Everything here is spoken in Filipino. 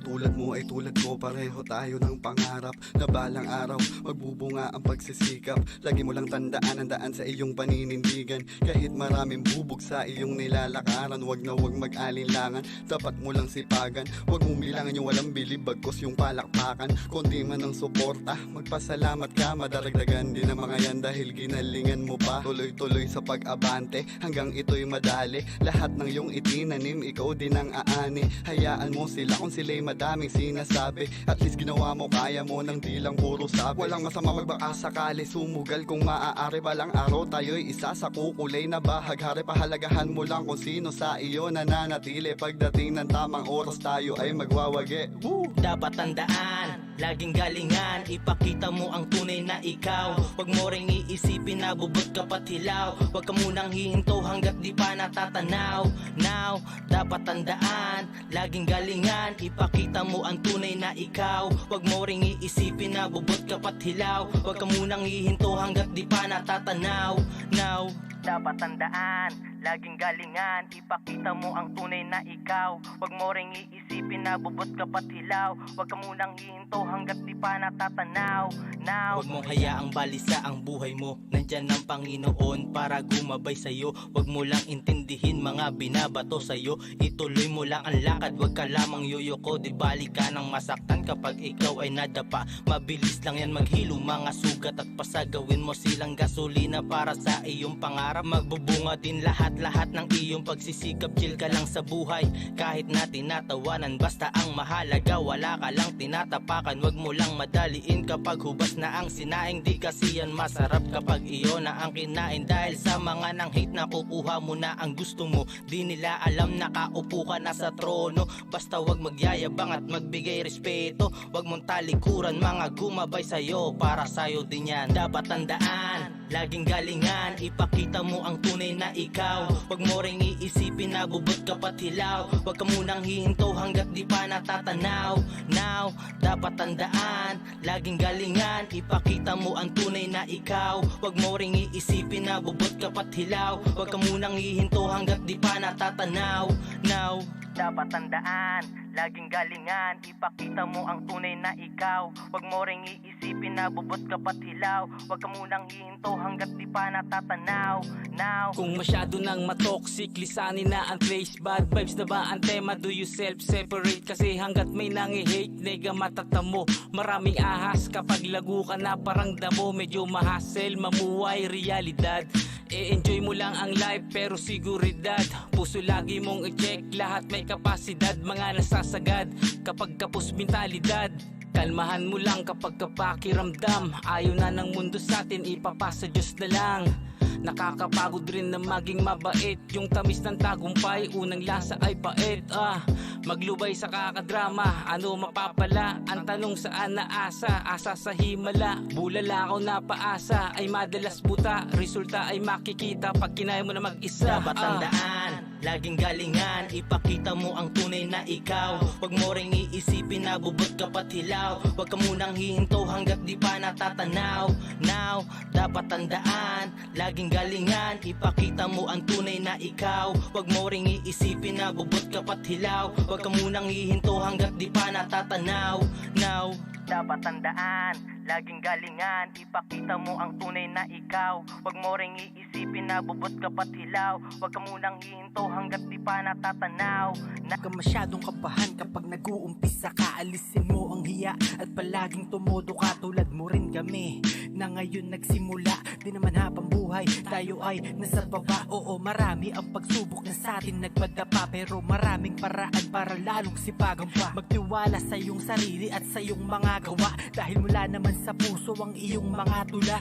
tulad mo ay tulad ko, pareho tayo ng pangarap na balang araw magbubunga ang pagsisikap. Lagi mo lang tandaan ang daan sa iyong paninindigan. Kahit maraming bubog sa iyong nilalakaran, wag na wag mag-alinlangan, dapat mo lang sipagan. Wag mong bilangan yung walang bilib, bagkos yung palakpakan. Konti man ang suporta, magpasalamat ka, madaragdagan din ang mga yan dahil ginalingan mo pa. Tuloy-tuloy sa pag-abante hanggang ito'y madali. Lahat ng iyong itinanim, ikaw din ang aani. Hayaan mo sila kung sila'y madaming sinasabi. At least ginawa mo, kaya mo nang di lang puro sabi. Walang masama magbaka sakali, sumugal kung maaari. Balang araw tayo'y isa sa kukulay na bahaghari. Pahalagahan mo lang kung sino sa iyo nananatili. Pagdating ng tamang oras tayo ay magwawagi. Dapat tandaan, laging galingan, ipakita mo ang tunay na ikaw. Huwag mo ring iisipin na bubot ka pat hilaw. Huwag ka munang hihinto hanggat di pa natatanaw. Now, dapat tandaan, laging galingan, ipakita mo ang tunay na ikaw. Huwag mo ring iisipin na bubot ka pat hilaw. Huwag ka munang hihinto hanggat di pa natatanaw. Now, dapat tandaan, laging galingan, ipakita mo ang tunay na ikaw. Huwag mo ring iisipin na bubot ka pat hilaw. Huwag ka munang hihinto hanggat di pa natatanaw. Now, huwag mong hayaang balisa ang buhay mo. Nandyan ang Panginoon para gumabay sa'yo. Huwag mo lang intindihin mga binabato sa'yo. Ituloy mo lang ang lakad, huwag ka lamang yoyoko. Di bali ka nang masaktan kapag ikaw ay nadapa. Mabilis lang yan maghilo mga sugat at pasagawin mo silang gasolina para sa iyong pangarap. Magbubunga din lahat-lahat ng iyong pagsisikap. Chill ka lang sa buhay kahit na tinatawanan. Basta ang mahalaga wala ka lang tinatapakan. Huwag mo lang madaliin kapag hubas na ang sinaing. Di kasi yan masarap kapag iyo na ang kinain. Dahil sa mga nang hate na kukuha mo na ang gusto mo. Di nila alam nakaupo ka na sa trono. Basta wag magyayabang at magbigay respeto. Wag mong talikuran mga gumabay sa'yo. Para sa'yo din yan dapat tandaan, laging galingan, ipakita mo ang tunay na ikaw. Huwag mo ring iisipin na bubot ka pat hilaw. Huwag ka munang hihinto hanggat di pa natatanaw. Now, dapat tandaan, laging galingan, ipakita mo ang tunay na ikaw. Huwag mo ring iisipin na bubot ka pat hilaw. Huwag ka munang hihinto hanggat di pa natatanaw. Now, dapat tandaan, laging galingan, ipakita mo ang tunay na ikaw. Huwag mo ring iisipin na bubot ka pat hilaw. Huwag ka munang hihinto hanggat di pa natatanaw. Now, kung masyado nang matoxic, lisanin na ang trace. Bad vibes na ba ang tema? Do you self-separate? Kasi hanggat may nangi-hate, nega matatamo. Maraming ahas kapag lago ka na parang damo. Medyo mahasel, mamuhay, realidad. E-enjoy mo lang ang life pero siguridad. Puso lagi mong i-check, lahat may kapasidad. Mga nasasagad kapag kapos mentalidad. Kalmahan mo lang kapag kapakiramdam. Ayaw na ng mundo sa atin, ipapasa Diyos na lang. Nakakapagod rin na maging mabait. Yung tamis ng tagumpay, unang lasa ay pait. Maglubay sa kakadrama, ano mapapala? Ang tanong saan naasa, asa sa himala. Bulala ako na paasa, ay madalas buta. Resulta ay makikita pag kinaya mo na mag-isa. dapat tandaan, laging galingan, ipakita mo ang tunay na ikaw. Huwag mo ring iisipin na bubot ka pat hilaw. Huwag ka munang hihinto hanggat di pa natatanaw. Now, dapat tandaan, laging galingan, ipakita mo ang tunay na ikaw. Huwag mo ring iisipin na bubot ka pat hilaw. Huwag ka munang hihinto hanggat di pa natatanaw. Now, dapat tandaan, laging galingan, ipakita mo ang tunay na ikaw. Huwag mo ring iisipin na bubot ka pat hilaw. Huwag ka munang hihinto hanggat di pa natatanaw. Huwag ka masyadong kabahan kapag nag-uumpisa ka. Alisin mo ang hiya at palaging tumodo ka. Tulad mo rin kami na ngayon nagsimula. Di naman habang buhay tayo ay nasa baba. Oo, marami ang pagsubok na sa atin nagpadapa. Pero maraming paraan para lalong sipagan pa. Magtiwala sa iyong sarili at sa iyong mga gawa. Dahil mula naman sa puso ang iyong mga tula.